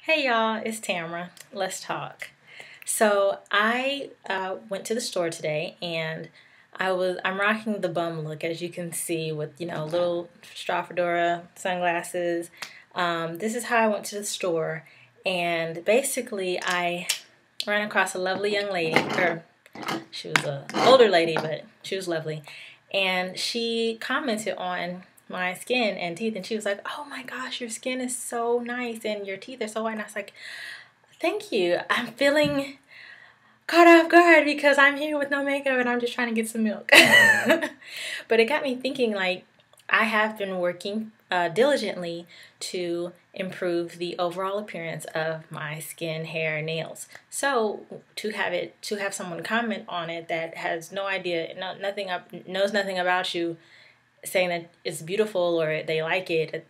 Hey y'all, it's Tamara. Let's talk. So I went to the store today and I'm rocking the bum look, as you can see, with little straw fedora, sunglasses. This is how I went to the store, and basically I ran across a lovely young lady, or she was an older lady, but she was lovely, and she commented on my skin and teeth, and she was like, "Oh my gosh, your skin is so nice and your teeth are so white." And I was like, "Thank you. I'm feeling caught off guard because I'm here with no makeup and I'm just trying to get some milk." But it got me thinking, like, I have been working diligently to improve the overall appearance of my skin, hair, and nails. So to have someone comment on it that has no idea, knows nothing about you, saying that it's beautiful or they like it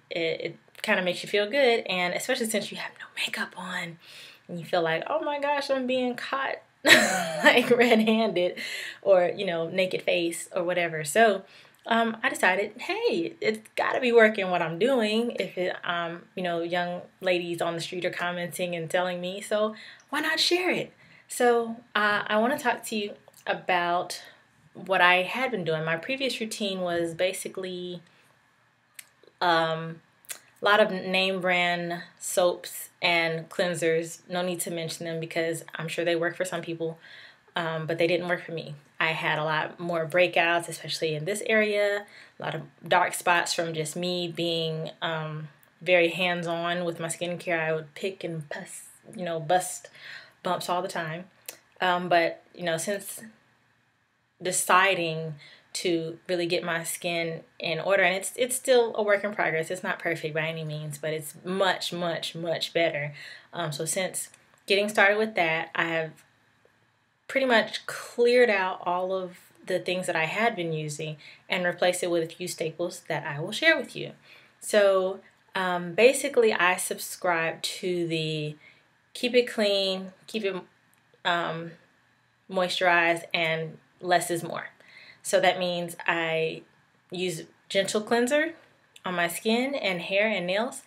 kind of makes you feel good. And especially since you have no makeup on and you feel like, oh my gosh, I'm being caught like red-handed, or naked face or whatever. So I decided, hey, it's got to be working what I'm doing if young ladies on the street are commenting and telling me, so why not share it? So I want to talk to you about what I had been doing. My previous routine was basically a lot of name brand soaps and cleansers. No need to mention them because I'm sure they work for some people, but they didn't work for me. I had a lot more breakouts, especially in this area, a lot of dark spots from just me being very hands-on with my skincare. I would pick and bust bumps all the time. But since deciding to really get my skin in order, and it's still a work in progress. It's not perfect by any means, but it's much, much, much better. So since getting started with that, I have pretty much cleared out all of the things that I had been using and replaced it with a few staples that I will share with you. So basically, I subscribe to the keep it clean, keep it moisturized, and less is more. So that means I use gentle cleanser on my skin and hair and nails.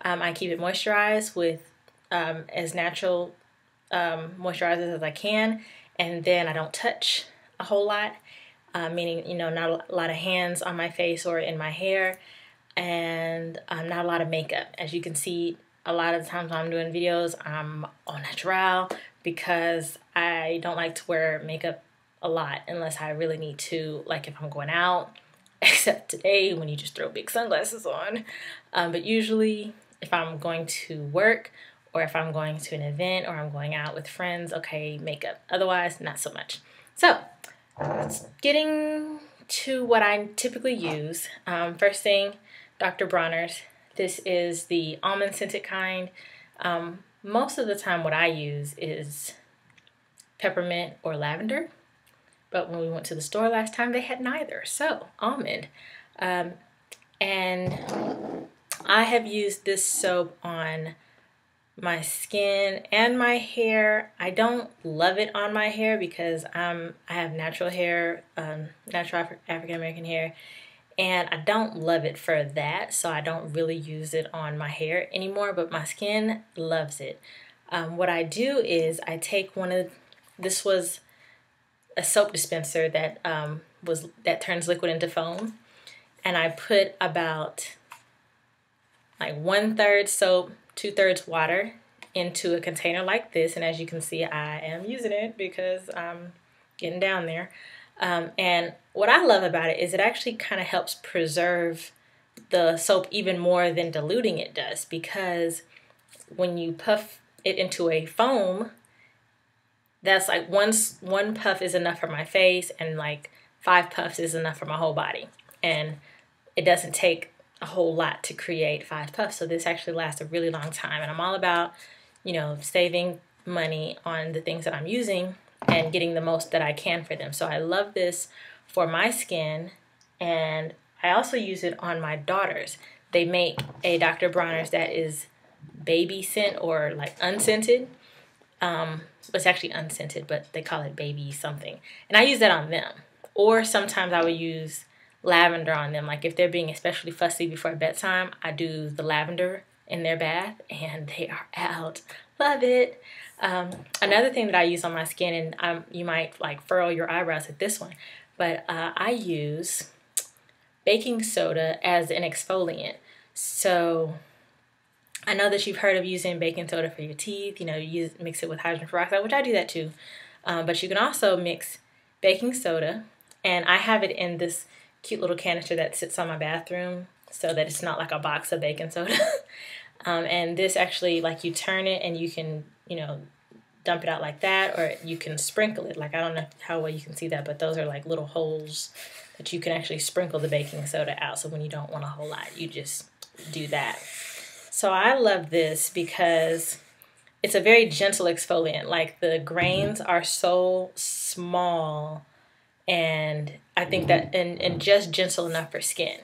I keep it moisturized with as natural moisturizers as I can, and then I don't touch a whole lot, meaning not a lot of hands on my face or in my hair, and not a lot of makeup. As you can see, a lot of the times when I'm doing videos, I'm au natural because I don't like to wear makeup a lot unless I really need to, like if I'm going out, except today when you just throw big sunglasses on. But usually if I'm going to work or if I'm going to an event or I'm going out with friends, okay, makeup. Otherwise, not so much. So getting to what I typically use. First thing, Dr. Bronner's. This is the almond scented kind. Most of the time what I use is peppermint or lavender. But when we went to the store last time, they had neither. So, almond. And I have used this soap on my skin and my hair. I don't love it on my hair because I have natural hair, natural African American hair, and I don't love it for that. So I don't really use it on my hair anymore, but my skin loves it. What I do is I take this was a soap dispenser that that turns liquid into foam, and I put about like 1/3 soap, 2/3 water into a container like this. And as you can see, I am using it because I'm getting down there. And what I love about it is it actually kind of helps preserve the soap even more than diluting it does, because when you puff it into a foam, that's like one puff is enough for my face, and like 5 puffs is enough for my whole body. And it doesn't take a whole lot to create 5 puffs. So this actually lasts a really long time. And I'm all about, saving money on the things that I'm using and getting the most that I can for them. So I love this for my skin, and I also use it on my daughters. They make a Dr. Bronner's that is baby scent or like unscented. It's actually unscented, but they call it baby something. And I use that on them. Or sometimes I would use lavender on them. Like if they're being especially fussy before bedtime, I do the lavender in their bath, and they are out. Love it. Another thing that I use on my skin, and you might like furrow your eyebrows at this one, but I use baking soda as an exfoliant. So I know that you've heard of using baking soda for your teeth. You know, you mix it with hydrogen peroxide, which I do that too. But you can also mix baking soda, and I have it in this cute little canister that sits on my bathroom so that it's not like a box of baking soda. And this actually, like, you turn it and you can, you know, dump it out like that, or you can sprinkle it. Like, I don't know how well you can see that, but those are like little holes that you can actually sprinkle the baking soda out. So when you don't want a whole lot, you just do that. So I love this because it's a very gentle exfoliant. Like, the grains are so small, and I think that and just gentle enough for skin.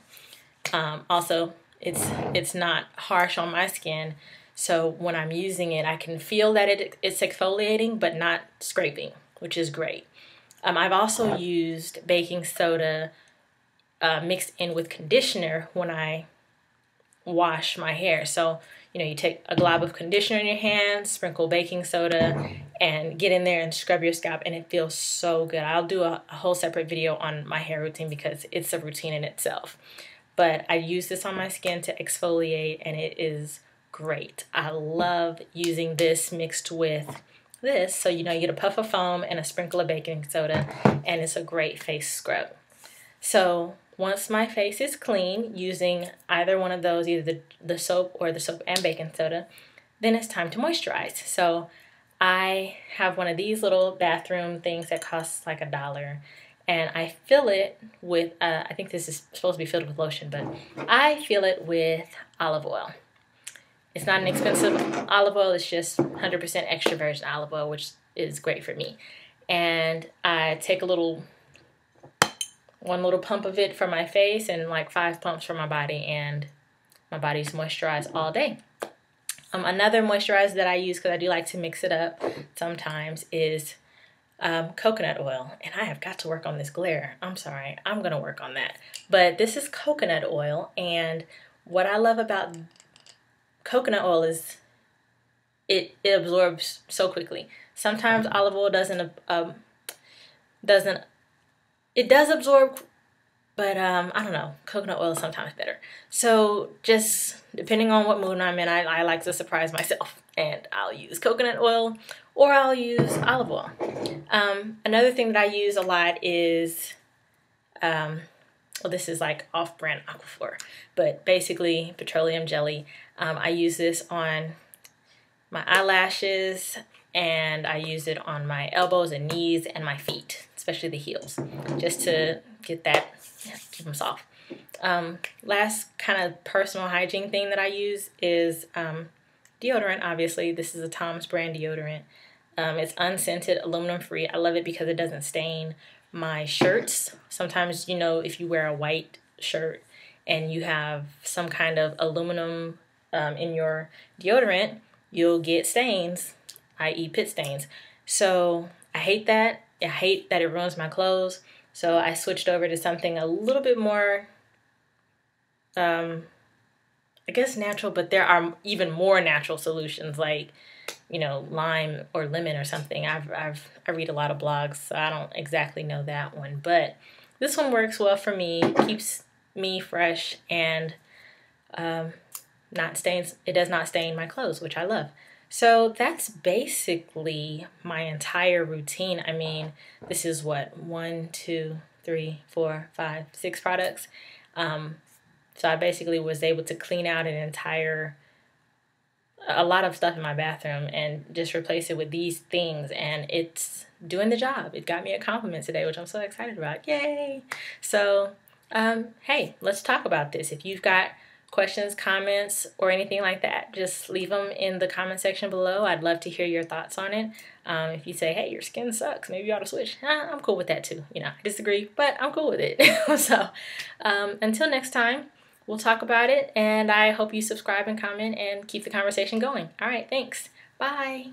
Also, it's not harsh on my skin, so when I'm using it, I can feel that it's exfoliating but not scraping, which is great. I've also used baking soda mixed in with conditioner when I wash my hair. So, you know, you take a glob of conditioner in your hand, sprinkle baking soda, and get in there and scrub your scalp, and it feels so good. I'll do a whole separate video on my hair routine because it's a routine in itself. But I use this on my skin to exfoliate, and it is great. I love using this mixed with this. So, you know, you get a puff of foam and a sprinkle of baking soda, and it's a great face scrub. So once my face is clean using either one of those, either the soap or the soap and baking soda, then it's time to moisturize. So I have one of these little bathroom things that costs like $1, and I fill it with, I think this is supposed to be filled with lotion, but I fill it with olive oil. It's not an expensive olive oil, it's just 100% extra virgin olive oil, which is great for me. And I take one little pump of it for my face and like 5 pumps for my body, and my body's moisturized all day. Another moisturizer that I use, because I do like to mix it up sometimes, is coconut oil. And I have got to work on this glare. I'm sorry. I'm going to work on that. But this is coconut oil, and what I love about coconut oil is it absorbs so quickly. Sometimes olive oil doesn't, it does absorb, but I don't know, coconut oil is sometimes better. So just depending on what mood I'm in, I like to surprise myself, and I'll use coconut oil or I'll use olive oil. Another thing that I use a lot is, well, this is like off-brand Aquaphor, but basically Petroleum Jelly. I use this on my eyelashes, and I use it on my elbows and knees and my feet, especially the heels, just to get that, keep them soft. Last kind of personal hygiene thing that I use is deodorant. Obviously, this is a Tom's brand deodorant. It's unscented, aluminum free. I love it because it doesn't stain my shirts. Sometimes, you know, if you wear a white shirt and you have some kind of aluminum in your deodorant, you'll get stains, i.e. pit stains. So I hate that. I hate that it ruins my clothes. So I switched over to something a little bit more, I guess natural, but there are even more natural solutions, like, you know, lime or lemon or something. I read a lot of blogs, so I don't exactly know that one, but this one works well for me, keeps me fresh, and it does not stain my clothes, which I love. So that's basically my entire routine. I mean, this is what, 1, 2, 3, 4, 5, 6 products. So I basically was able to clean out a lot of stuff in my bathroom and just replace it with these things, and it's doing the job. It got me a compliment today, which I'm so excited about. Yay! So, hey, let's talk about this. If you've got questions, comments, or anything like that, just leave them in the comment section below. I'd love to hear your thoughts on it. If you say, hey, your skin sucks, maybe you ought to switch, I'm cool with that too. You know, I disagree, but I'm cool with it. So until next time, we'll talk about it, and I hope you subscribe and comment and keep the conversation going. All right, thanks. Bye.